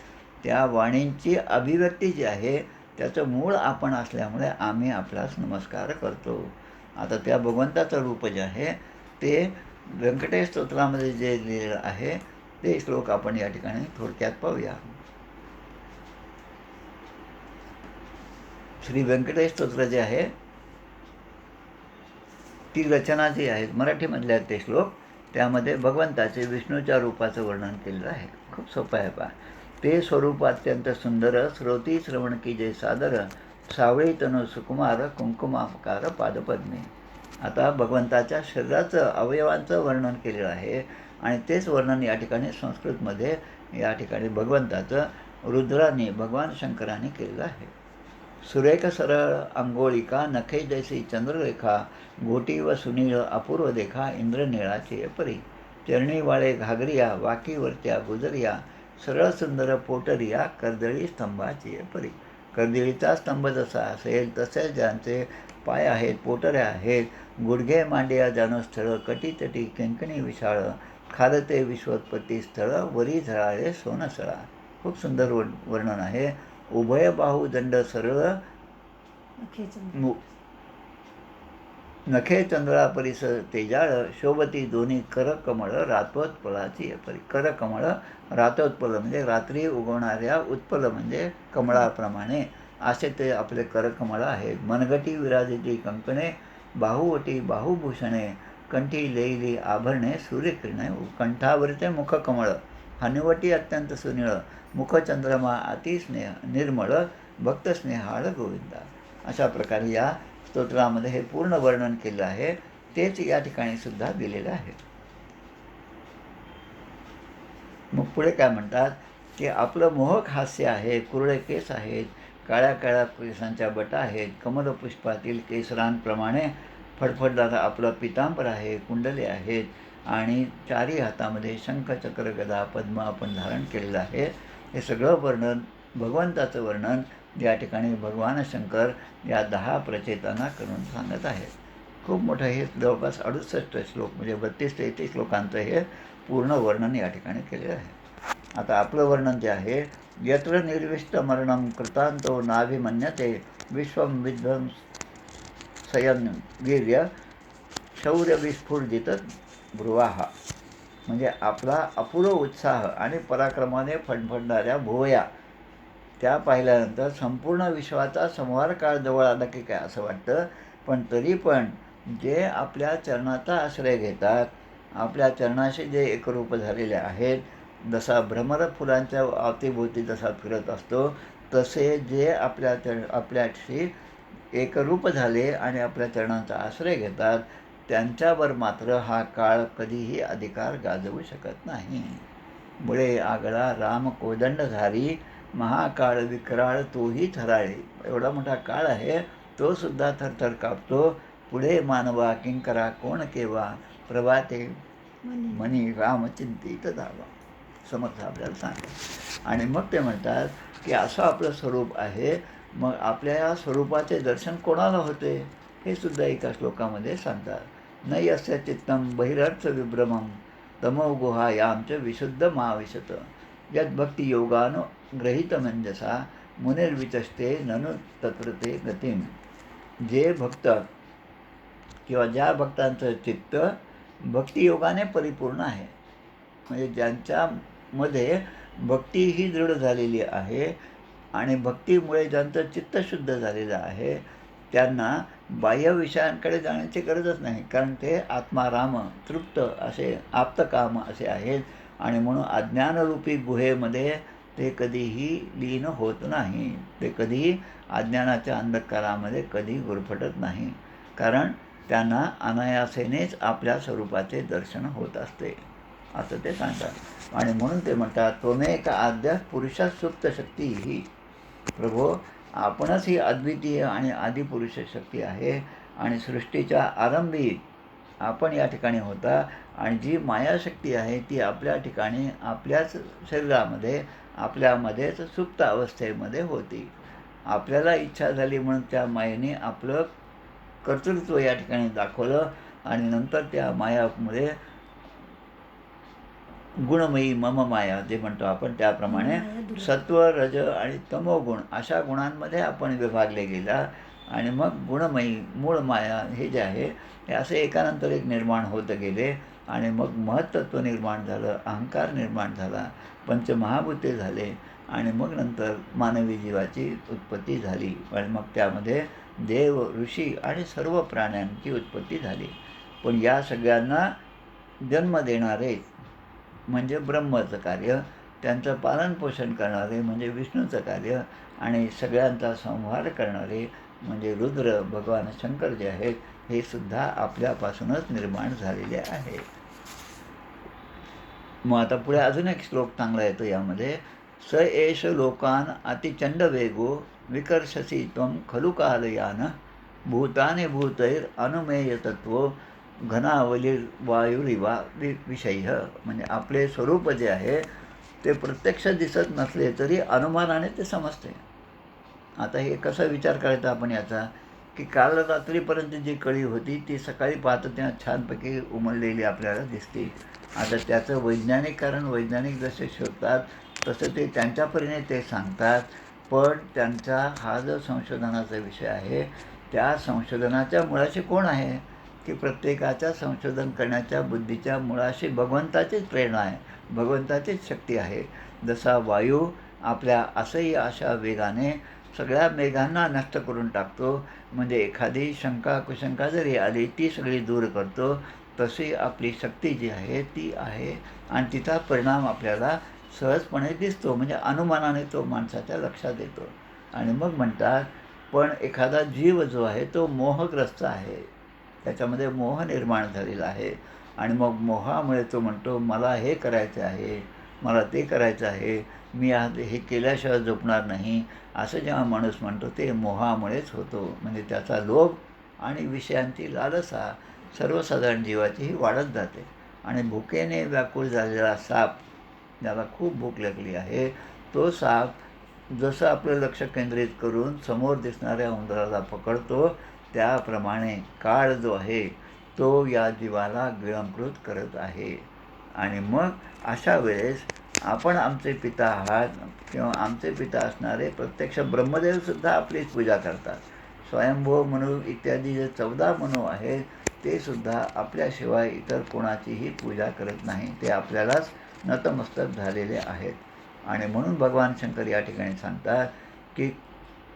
त्या वाणींची अभिव्यक्ती जी आहे त्याचं मूळ आपण असल्यामुळे आम्ही आपल्यास नमस्कार करतो. आता त्या भगवंताचं रूप जे आहे ते व्यंकटेश स्तोत्रामध्ये जे लिहिलेलं आहे ते श्लोक आपण या ठिकाणी थोडक्यात पाहूया. श्री व्यंकटेश स्तोत्र जे आहे ती रचना जी आहेत मराठीमधले आहेत ते श्लोक. त्यामध्ये भगवंताचे विष्णूच्या रूपाचं वर्णन केलेलं आहे. खूप सोपं आहे पहा. ते स्वरूप अत्यंत सुंदर श्रोती श्रवण की जे सादर सावळी तनु सुकुमार कुंकुमाकार पादपद्मे. आता भगवंताच्या शरीराचं अवयवांचं वर्णन केलेलं आहे आणि तेच वर्णन या ठिकाणी संस्कृतमध्ये या ठिकाणी भगवंताचं रुद्राने भगवान शंकराने केलेलं आहे. सुरेख सरळ अंगोळिका नखे जैसी चंद्ररेखा घोटी व सुनीळ अपूर्व देखा इंद्रनिळाचे परी. चरणी वाळे घागरिया वाकीवरत्या गुजरिया सरळ सुंदर पोटरिया कर्दळी स्तंभाची परी. कर्दळीचा स्तंभ जसा असेल तसेच ज्यांचे पाय आहेत, पोटऱ्या आहेत, गुडघे मांडिया जानस्थळ कटीतटी किंकणी विशाळ खालते विश्वोत्पत्ती स्थळ वरी झळाळे सोनसळा. खूप सुंदर वर्णन आहे. उभय बाहू दंड सरळ नखे चंद्रा परिस तेजाळ शोभती दोन्ही करकमळ रातोत्पलाची परी. करकमळ रातोत्पल म्हणजे रात्री उगवणाऱ्या उत्पल म्हणजे कमळाप्रमाणे असे ते आपले करकमळ आहेत. मनगटी विराजिती कंकणे बाहुवटी बाहुभूषणे कंठी लेईली आभरणे सूर्यकिरणे. कंठावरचे मुखकमळ हनुवटी अत्यंत सुनीळ मुखचंद्रमा अतिस्नेह निर्मळ भक्तस्नेहाळ गोविंदा. अशा प्रकारे या स्तोत्रामध्ये हे पूर्ण वर्णन केलं आहे. तेच या ठिकाणी सुद्धा दिलेलं आहे. मग पुढे काय म्हणतात की आपलं मोहक हास्य आहे, कुरळे केस आहेत, काळ्या काळ्या केसांच्या बटा आहेत, कमलपुष्पातील केसरांप्रमाणे फडफडणारं आपलं पितांबर आहे, कुंडले आहेत आणि चारी हातामध्ये शंख चक्र गदा पद्म आपण धारण केलेलं आहे. हे सगळं वर्णन भगवंताचं वर्णन या ठिकाणी भगवान शंकर या 10 प्रचेतांना करून सांगत आहेत. खूप मोठं हे जवळपास 68 श्लोक म्हणजे 32 ते 33 श्लोकांचं हे पूर्ण वर्णन या ठिकाणी केलेलं आहे. आता आपलं वर्णन जे आहे यत्र निर्विष्ट मरणं कृतांतो नाभिमन्यते विश्वं विध्वंस सयन वीर्य शौर्य विस्फुर्जित भ्रुवाहा. म्हणजे आपला अपूर्व उत्साह आणि पराक्रमाने फडफडणाऱ्या भुवया त्या पाहिल्यानंतर संपूर्ण विश्वाचा संहार काळ जवळ आला की काय असं वाटतं. पण तरी पण जे आपल्या चरणाचा आश्रय घेतात, आपल्या चरणाशी जे एकरूप झालेले आहेत, जसा भ्रमर फुलांच्या अवतीभोवती जसा फिरत असतो तसे जे आपल्याशी एकरूप झाले आणि आपल्या चरणांचा आश्रय घेतात त्यांच्यावर मात्र हा काळ कधीही अधिकार गाजवू शकत नाही. मुळे आगळा राम कोदंडधारी, महाकाळ विक्राळ तोही थराळे. एवढा मोठा काळ आहे, तो सुद्धा थरथर कापतो. पुढे मानवा किंकरा कोण केव्हा, प्रभाते मनी राम चिंतित धावा. समर्थ आपल्याला सांगतात. आणि मग ते म्हणतात की असं आपलं स्वरूप आहे. मग आपल्या या स्वरूपाचे दर्शन कोणाला होते हे सुद्धा एका श्लोकामध्ये सांगतात. न यस्य चित्तं बहिरर्थ विभ्रमं, तमो गुहा यांचं विशुद्ध महाविशत, यद्भक्तियोगानो ग्रहीतमंजसा, मुनिर्विचष्टे ननु तत्प्रते गतिम. जे भक्त किंवा ज्या भक्तांचं चित्त भक्तियोगाने परिपूर्ण आहे, म्हणजे ज्यांच्यामध्ये भक्ती ही दृढ झालेली आहे आणि भक्तीमुळे ज्यांचं चित्त शुद्ध झालेलं आहे, त्यांना बाह्य विषयांकडे जाण्याची गरजच नाही. कारण ते आत्माराम तृप्त असे आप्तकाम असे आहेत. आणि म्हणून अज्ञानरूपी गुहेमध्ये ते कधीही लीन होत नाही. ते कधीही अज्ञानाच्या अंधकारामध्ये कधी गुरफटत नाही. कारण त्यांना अनायासेनेच आपल्या स्वरूपाचे दर्शन होत असते असं ते सांगतात. आणि म्हणून ते म्हणतात, त्वमेक आद्य पुरुषा सुप्त शक्ती ही. प्रभो, आपणच ही अद्वितीय आणि आदिपुरुष शक्ती आहे. आणि सृष्टीच्या आरंभी आपण या ठिकाणी होता. आणि जी मायाशक्ती आहे ती आपल्या ठिकाणी आपल्याच शरीरामध्ये आपल्यामध्येच सुप्त अवस्थेमध्ये होती. आपल्याला इच्छा झाली म्हणून त्या मायेने आपलं कर्तृत्व या ठिकाणी दाखवलं. आणि नंतर त्या मायामुळे गुणमयी मम माया जे म्हणतो आपण त्याप्रमाणे सत्व रज आणि तमोगुण अशा गुणांमध्ये आपण विभागले गेला. आणि मग गुणमयी मूळ माया हे जे आहे हे असे एकानंतर एक निर्माण होत गेले. आणि मग महत्त्व निर्माण झालं, अहंकार निर्माण झाला, पंचमहाभूते झाले. आणि मग नंतर मानवी जीवाची उत्पत्ती झाली. आणि मग त्यामध्ये देव ऋषी आणि सर्व प्राण्यांची उत्पत्ती झाली. पण या सगळ्यांना जन्म देणारे म्हणजे ब्रह्माचं कार्य, त्यांचं पालनपोषण करणारे म्हणजे विष्णूचं कार्य, आणि सगळ्यांचा संहार करणारे म्हणजे रुद्र भगवान शंकर जे आहेत हे सुद्धा आपल्यापासूनच निर्माण झालेले आहे. मग आता पुढे अजून एक श्लोक चांगला येतो यामध्ये. स एष लोकान अतिचंड वेगो, विकर्षसी त्वं खलु कालयान, भूतानि भूतैर अनुमेय तत्व, घनावलीर्वायुरिवा विषय. म्हणजे आपले स्वरूप जे आहे ते प्रत्यक्ष दिसत नसले तरी अनुमानाने ते समजते. आता हे कसा विचार करायचा आपण याचा, की काल रात्रीपर्यंत जी कळी होती ती सकाळी पाहतो तेव्हा छानपैकी उमललेली आपल्याला दिसते. आता त्याचं वैज्ञानिक कारण वैज्ञानिक जसे शोधतात तसं ते त्यांच्या परीने ते सांगतात. पण त्यांचा हा जो संशोधनाचा विषय आहे त्या संशोधनाच्या मुळाशी कोण आहे, की प्रत्येकाच्या संशोधन करण्याच्या बुद्धीच्या मुळाशी भगवंताचीच प्रेरणा आहे, भगवंताचीच शक्ती आहे. जसा वायू आपल्या असह्य अशा वेगाने सगळ्या मेघांना नष्ट करून टाकतो, म्हणजे एखादी शंका कुशंका जरी आली ती सगळी दूर करतो, तशी आपली शक्ती जी आहे ती आहे. आणि तिचा परिणाम आपल्याला सहजपणे दिसतो, म्हणजे अनुमानाने तो माणसाच्या लक्षात येतो. आणि मग म्हणतात, पण एखादा जीव जो आहे तो मोहग्रस्त आहे, त्याच्यामध्ये मोह निर्माण झालेला आहे. आणि मग मोहामुळे तो म्हणतो मला हे करायचं आहे, मला ते करायचं आहे, मी आज हे केल्याशिवाय झोपणार नाही, असं जेव्हा माणूस म्हणतो ते मोहामुळेच होतो. म्हणजे त्याचा लोभ आणि विषयांची लालसा सर्वसाधारण जीवाचीही वाढत जाते. आणि भुकेने व्याकुळ झालेला साप, ज्याला खूप भूक लागली आहे, तो साप जसं आपलं लक्ष केंद्रित करून समोर दिसणाऱ्या उंदराला पकडतो त्याप्रमाणे काळ जो आहे तो या जीवाला गिळंकृत करत आहे. आणि मग अशा वेळेस आपण आमचे पिता आहात किंवा आमचे पिता असणारे प्रत्यक्ष ब्रह्मदेवसुद्धा आपलीच पूजा करतात. स्वयंभू मनू इत्यादी जे 14 मनू आहेत ते सुद्धा आपल्याशिवाय इतर कोणाचीही पूजा करत नाही, ते आपल्यालाच नतमस्तक झालेले आहेत. आणि म्हणून भगवान शंकर या ठिकाणी सांगतात की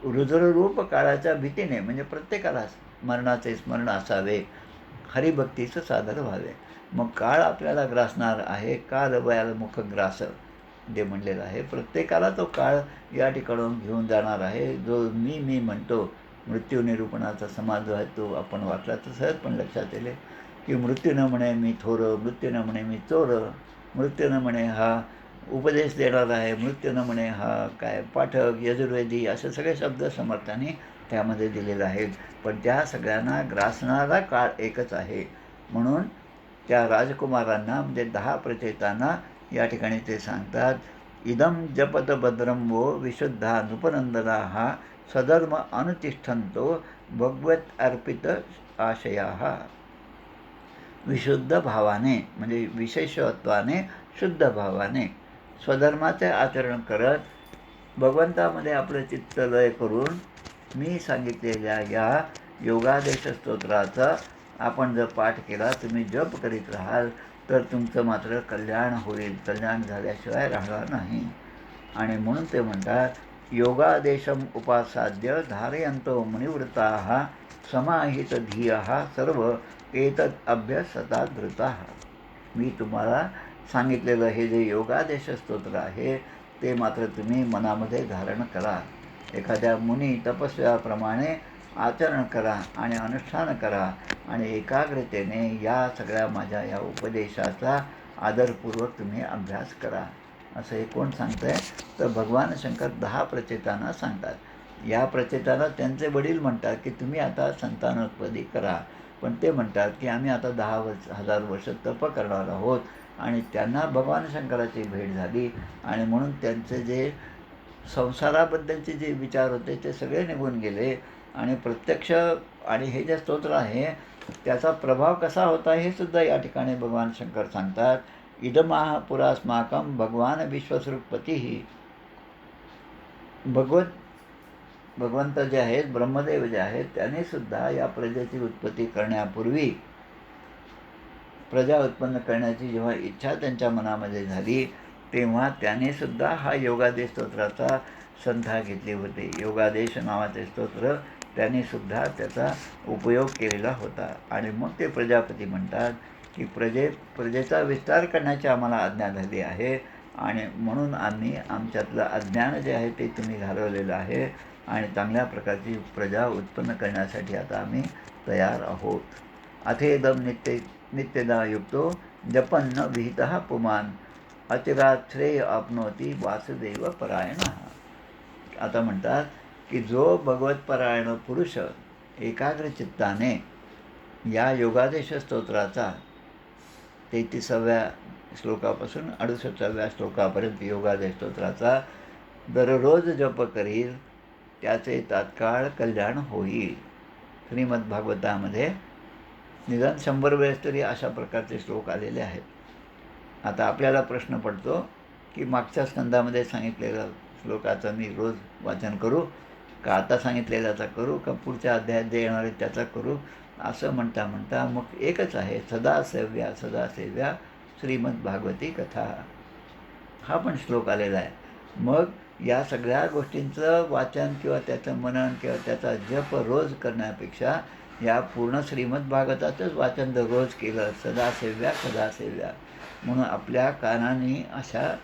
रुद्ररूप काळाच्या भीतीने, म्हणजे प्रत्येकालाच मरणाचे स्मरण असावे, हरिभक्तीचं सादर व्हावे. मग काळ आपल्याला ग्रासणार आहे, काल वयाल मुख ग्रास जे म्हणलेलं आहे, प्रत्येकाला तो काळ या ठिकाणून घेऊन जाणार आहे. जो मी म्हणतो, मृत्यू निरूपणाचा समाज जो आहे तो आपण वाचला तर सहज पण लक्षात येईल की मृत्यू न म्हणे मी थोर, मृत्यू न म्हणे मी चोर, मृत्यू न म्हणे हा उपदेश देणारा आहे, मृत्यू न म्हणे हा काय पाठक, यजुर्वेदी असे सगळे शब्द समर्थांनी त्यामध्ये दिलेले आहेत. पण त्या सगळ्यांना ग्रासणारा काळ एकच आहे. म्हणून त्या राजकुमारांना म्हणजे 10 प्रचेतांना या ठिकाणी ते सांगतात, इदम जपत भद्रम वो विशुद्धा नृपनंदना हा सधर्म अनुतिष्ठन्तो भगवत अर्पित आशया. विशुद्ध भावाने म्हणजे विशेषत्वाने शुद्ध भावाने स्वधर्माचे आचरण करत भगवंतामध्ये आपलं चित्त लय करून मी सांगितलेल्या या योगादेश स्तोत्राचा आपण जर पाठ केला, तुम्ही जप करीत राहाल तर तुमचं मात्र कल्याण होईल. कल्याण झाल्याशिवाय राहणार नाही. आणि म्हणून ते म्हणतात योगादेशम उपासाद्य धारयंतो मणिवृत्ताः समाहित धियः सर्व एतत् अभ्यसता धृताः. मी तुम्हाला सांगितलेलं हे जे योगादेश स्तोत्र आहे ते मात्र तुम्ही मनामध्ये धारण करा. एखाद्या मुनी तपस्व्याप्रमाणे आचरण करा आणि अनुष्ठान करा आणि एकाग्रतेने या सगळ्या माझ्या या उपदेशाचा आदरपूर्वक तुम्ही अभ्यास करा. असं हे कोण सांगतं आहे? तर भगवान शंकर 10 प्रचेतांना सांगतात. या प्रचेतांना त्यांचे वडील म्हणतात की तुम्ही आता संतानोत्पत्ती करा. पण ते म्हणतात की आम्ही आता 10,000 वर्ष तप करणार आहोत. आणि त्यांना भगवान शंकराची भेट झाली आणि म्हणून त्यांचे जे संसाराबद्दलचे जे विचार होते ते सगळे निघून गेले. आणि प्रत्यक्ष आणि हे जे स्तोत्र आहे त्याचा प्रभाव कसा होता हे सुद्धा या ठिकाणी भगवान शंकर सांगतात. इदमाह पुरास्माकं भगवान विश्वसृक्पतीही. भगवंत जे आहेत, ब्रह्मदेव जे आहेत, त्यांनी सुद्धा या प्रजेची उत्पत्ती करण्यापूर्वी प्रजा उत्पन्न करण्याची जेव्हा इच्छा त्यांच्या मनामध्ये झाली तेव्हा त्याने सुद्धा हा योगादेश स्तोत्राचा संधा घेतली होती. योगादेश नावाचे स्तोत्र त्याने सुद्धा त्याचा उपयोग केलेला होता. आणि मग ते प्रजापती म्हणतात की प्रजेचा विस्तार करण्याची आम्हाला आज्ञा झाली आहे आणि म्हणून आम्ही आमच्यातलं अज्ञान जे आहे ते तुम्ही घालवलेलं आहे आणि चांगल्या प्रकारची प्रजा उत्पन्न करण्यासाठी आता आम्ही तयार आहोत. अथेदम नित्यदा युक्तो जपन्न विहितः पुमान अचिरात श्रेय आपनोती वासुदेव परायणः. आता म्हणतात की जो भगवतपरायण पुरुष एकाग्र चित्ताने या योगादेश स्तोत्राचा 33व्या श्लोकापासून 68व्या श्लोकापर्यंत योगादेश स्तोत्राचा दररोज जप करील त्याचे तात्काळ कल्याण होईल. श्रीमद्भागवतामध्ये निदान 100 वेळेस तरी अशा प्रकारचे श्लोक आलेले आहेत. आता आपल्याला प्रश्न पडतो की मागच्या स्कंदामध्ये सांगितलेल्या श्लोकाचं मी रोज वाचन करू का, आता सांगितलेल्याचा करू का, पुढच्या अध्यायात जे येणार आहे त्याचा करू. असं म्हणता म्हणता मग एकच आहे, सदासेव्या सदासेव्या श्रीमद्भागवती कथा हा पण श्लोक आलेला आहे. मग या सगळ्या गोष्टींचं वाचन किंवा त्याचं मनन किंवा त्याचा जप रोज करण्यापेक्षा या पूर्ण श्रीमद्भागवताचंच वाचन दररोज केलं, सदासेव्या सदासेव्या म्हणून आपल्या कानाने अशा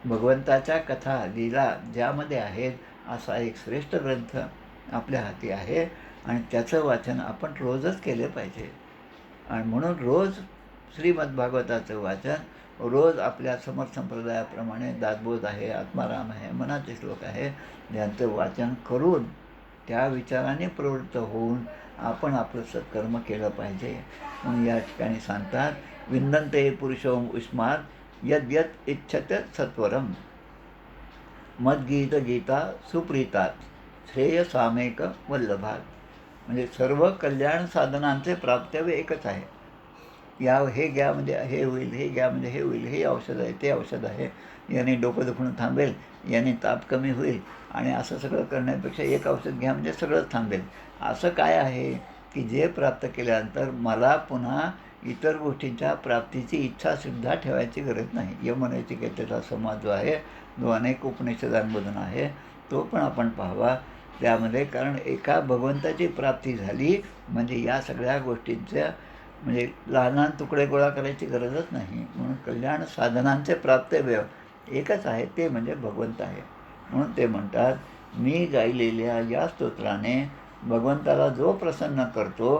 भगवंताच्या कथा लीला ज्यामध्ये आहेत असा एक श्रेष्ठ ग्रंथ आपल्या हाती आहे आणि त्याचं वाचन आपण रोजच केले पाहिजे. आणि म्हणून रोज श्रीमद्भागवताचं वाचन, रोज आपल्या समर्थ संप्रदायाप्रमाणे दासबोध आहे, आत्माराम आहे, मनाचे श्लोक आहे, यांचं वाचन करून त्या विचाराने प्रवृत्त होऊन आपण आपलं सत्कर्म केलं पाहिजे. म्हणून या ठिकाणी सांगतात विंदन्ते पुरुषोम उष्मात यद्यत इच्छत सत्वरम मद्गीत गीता सुप्रीतात श्रेय सामेक वल्लभात. म्हणजे सर्व कल्याण साधनांचे प्राप्तव्य एकच आहे. हे घ्या म्हणजे हे होईल, हे घ्या म्हणजे हे होईल, हे औषध आहे, ते औषध आहे, याने डोकं दुखणं थांबेल, याने ताप कमी होईल आणि असं सगळं करण्यापेक्षा एक औषध घ्या म्हणजे सगळंच थांबेल. असं काय आहे की जे प्राप्त केल्यानंतर मला पुन्हा इतर गोष्टींच्या प्राप्तीची इच्छासुद्धा ठेवायची गरज नाही. यमनचिकेतेचा समाज जो आहे, जो अनेक उपनिषदांमधून आहे, तो पण आपण पाहावा त्यामध्ये. कारण एका भगवंताची प्राप्ती झाली म्हणजे या सगळ्या गोष्टींच्या म्हणजे लहान लहान तुकडे गोळा करायची गरजच नाही. म्हणून कल्याण साधनांचे प्राप्तव्य एकच आहे, ते म्हणजे भगवंत आहे. म्हणून ते म्हणतात मी गायलेल्या या स्तोत्राने भगवंताला जो प्रसन्न करतो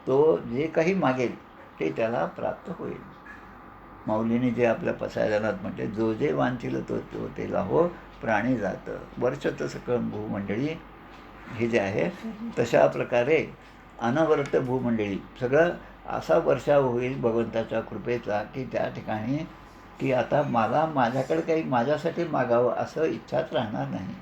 तो जे काही मागेल ते त्याला प्राप्त होईल. माऊलीने जे आपल्या पसायदानात म्हटले, जो जे वांछिल तो तो ते लाहो प्राणी जातं, वर्षत सकळ भूमंडळी, हे जे आहे तशा प्रकारे अनवरत भूमंडळी सगळं असा वर्षाव होईल भगवंताच्या कृपेचा की त्या ठिकाणी की आता मला माझ्याकडे काही माझ्यासाठी मागावं असं इच्छाच राहणार नाही.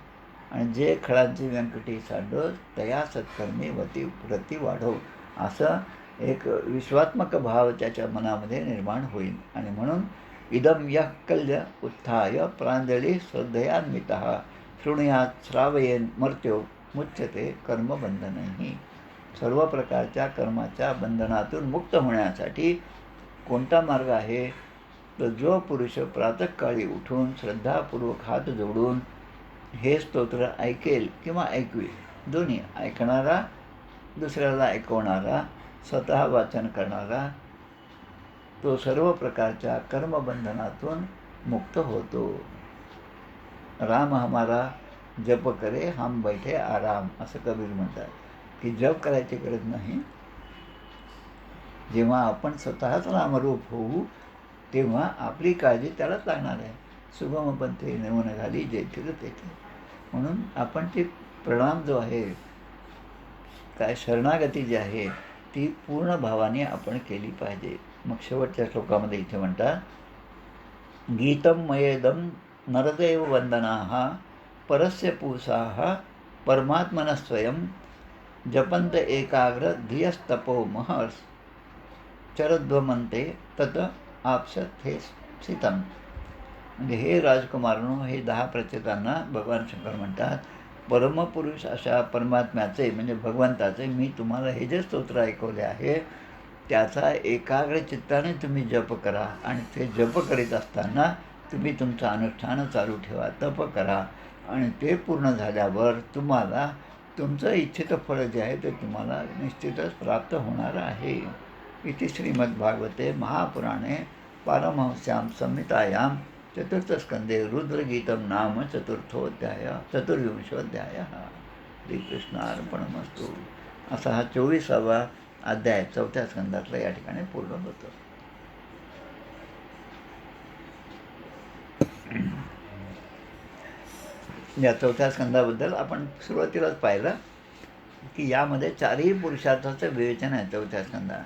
आणि जे खळांची व्यंकटी सांडो तया सत्कर्मी वती प्रति वाढव, असं एक विश्वात्मक भाव त्याच्या मनामध्ये निर्माण होईल. आणि म्हणून इदम यः कल्य उत्थाय प्रांजली श्रद्धयान्वितः शृणुयात् श्रावयेन मर्त्यो मुच्यते कर्मबंधनही. सर्व प्रकारच्या कर्माच्या बंधनातून मुक्त होण्यासाठी कोणता मार्ग आहे? तर जो पुरुष प्रातःकाळी उठून श्रद्धापूर्वक हात जोडून हे स्तोत्र ऐकेल किंवा ऐकवेल, दोन्ही, ऐकणारा, दुसऱ्याला ऐकवणारा, स्वतः वाचन करणारा, तो सर्व प्रकारच्या कर्मबंधनातून मुक्त होतो. राम हमारा जप करे हम बैठे आराम, असं कबीर म्हणतात की जप करायची गरज नाही. जेव्हा आपण स्वतःच रामरूप होऊ तेव्हा आपली काळजी त्यालाच लागणार आहे. शुभम पंथे नेऊन घाली जेथील तेथे. म्हणून आपण ते प्रणाम जो आहे, काय शरणागती जी आहे ती पूर्ण भावाने आपण केली पाहिजे. मग शेवटच्या श्लोकामध्ये इथे म्हणतात, गीतम मयेदम नरदेव वंदनाः परस्य पूसाः परमात्मनस्वयं जपंत एकाग्र धियस्तपो महर्ष चरध्वमंते तत आपसत हे स्थितम. म्हणजे हे राजकुमारनो, हे 10 प्रचेतांना भगवान शंकर म्हणतात, परमपुरुष अशा परमात्म्याचे म्हणजे भगवंताचे मी तुम्हाला हे जे स्तोत्र ऐकवले आहे त्याचा एकाग्र चित्ताने तुम्ही जप करा. आणि ते जप करीत असताना तुम्ही तुमचं अनुष्ठान चालू ठेवा, तप करा. आणि ते पूर्ण झाल्यावर तुम्हाला तुमचं इच्छित फळ जे आहे ते तुम्हाला निश्चितच प्राप्त होणार आहे. इति श्रीमद्भागवते महापुराणे पारमहंस्यां संहितायां चतुर्थस्कंदे रुद्रगीतं नाम चतुर्विंशोऽध्यायः. श्रीकृष्णार्पणमस्तु. असा हा 24वा अध्याय 4थ्या स्कंदातला या ठिकाणी पूर्ण होतो. या 4थ्या स्कंदाबद्दल आपण सुरुवातीलाच पाहिलं की यामध्ये 4ही पुरुषार्थाचं विवेचन आहे. 4थ्या स्कंदात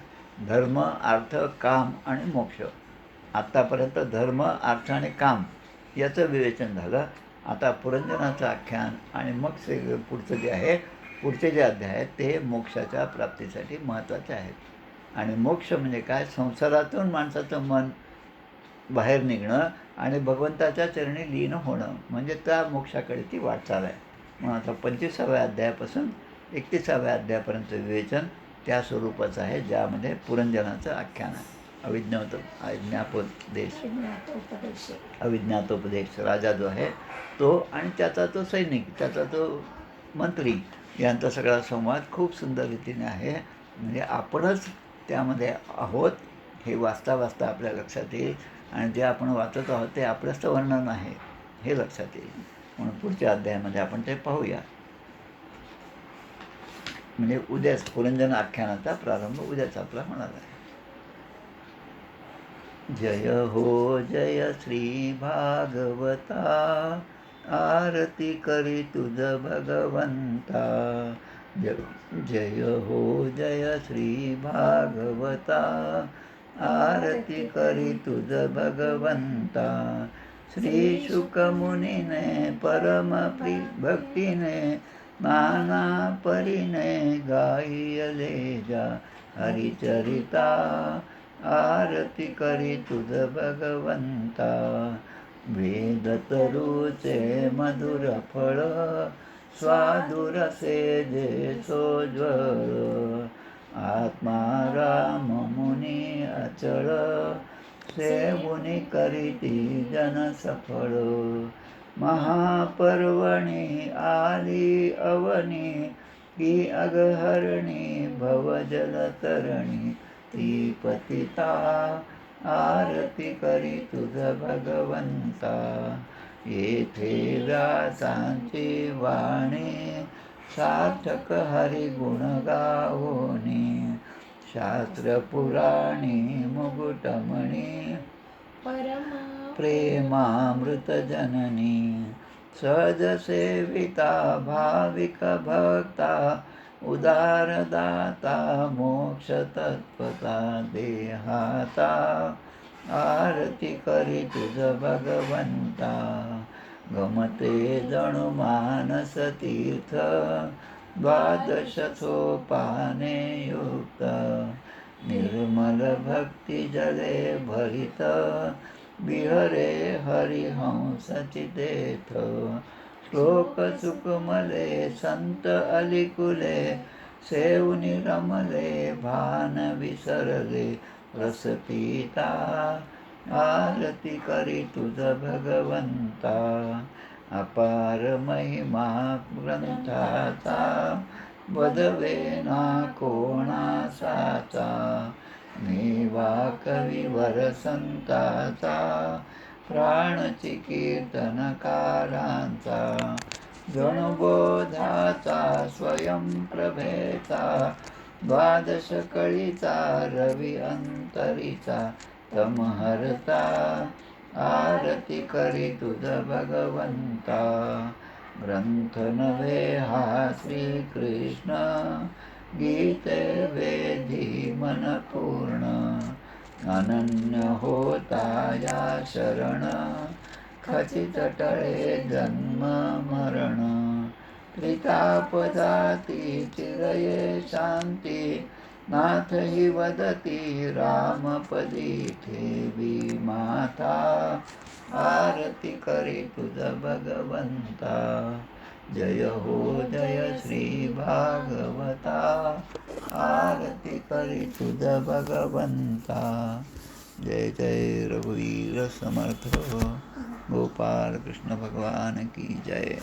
धर्म, अर्थ, काम आणि मोक्ष. आत्तापर्यंत धर्म, अर्थ आणि काम याचं विवेचन झालं. आता पुरंजनाचं आख्यान आणि मग पुढचं जे आहे, पुढचे जे अध्याय आहेत ते मोक्षाच्या प्राप्तीसाठी महत्त्वाचे आहेत. आणि मोक्ष म्हणजे काय? संसारातून माणसाचं मन बाहेर निघणं आणि भगवंताच्या चरणी लीन होणं, म्हणजे त्या मोक्षाकडे ती वाटचाल आहे. मग आता 25व्या अध्यायापासून 31व्या अध्यायापर्यंत विवेचन त्या स्वरूपाचं आहे, ज्यामध्ये पुरंजनाचं आख्यान आहे. अविज्ञातोपदेश राजा जो आहे तो आणि त्याचा तो सैनिक, त्याचा तो मंत्री यांचा सगळा संवाद खूप सुंदर रीतीने आहे. म्हणजे आपणच त्यामध्ये आहोत हे वाचता वाचता आपल्या लक्षात येईल. आणि जे आपण वाचत आहोत ते आपलंच वर्णन आहे हे लक्षात येईल. म्हणून पुढच्या अध्यायामध्ये आपण ते पाहूया. म्हणजे उद्याच पुरंजन आख्यानाचा प्रारंभ उद्याच आपला होणार आहे. जय हो जय श्री भागवता, आरती करी तुझ भगवंता. जय हो जय श्री भागवता, आरती करी तुझ भगवंता. श्री शुक मुनीने परम भक्तीने नाना परीने गायले जा हरिचरिता. आरती करी तुझ भगवंता. वेद तरुचे मधुर फळ, स्वादुरसे जे सोज्वळ. आत्मा राम मुनी अचळ, सेवुनी करीती जन सफळ. महापर्वणी आली अवनी, की अगहरणी भवजलतरणी. ती पतिता आरती करी तुझ भगवंता. येथे व्यासांची वाणी, सार्थक हरिगुण गावोनी. शास्त्र पुराणी मुकुटमणी, परमा प्रेमामृत जननी सहज सेविता भाविक भक्ता उदारदाता मोक्ष तत्पता देहाता आरती करी तुझ भगवंता गमते जणू मानस तीर्थ द्वादश सोपाने युक्त निर्मल भक्ती जले भरित बिहरे हरिहंस चितेथ श्लोक सुकमले संत अलिकुले सेवनी रमले भान विसरले रस पिता आरती करी तुझ भगवंता अपार महिमा ग्रंथाचा बदवे ना कोणासाचा मेवा कविवर संताचा प्राणची कीर्तनकारांचा जणबोधाचा स्वयंप्रभेचा द्वादश कळीचा रवी अंतरीचा तमहरता आरती करी तुझ भगवंता ग्रंथ नव्हे हा श्रीकृष्ण गीते वेदी मन पूर्ण अनन्य होता या शरण खचित टळे जन्म मरण त्रितापदाती चिरये शांती नाथ हि वदती रामपदी ठेवी माता आरती करी तुझ भगवंता जय हो जय श्री भागवता आरती करी तुझ भगवंता जय जय रघुवीर समर्थ गोपाल कृष्ण भगवान की जय।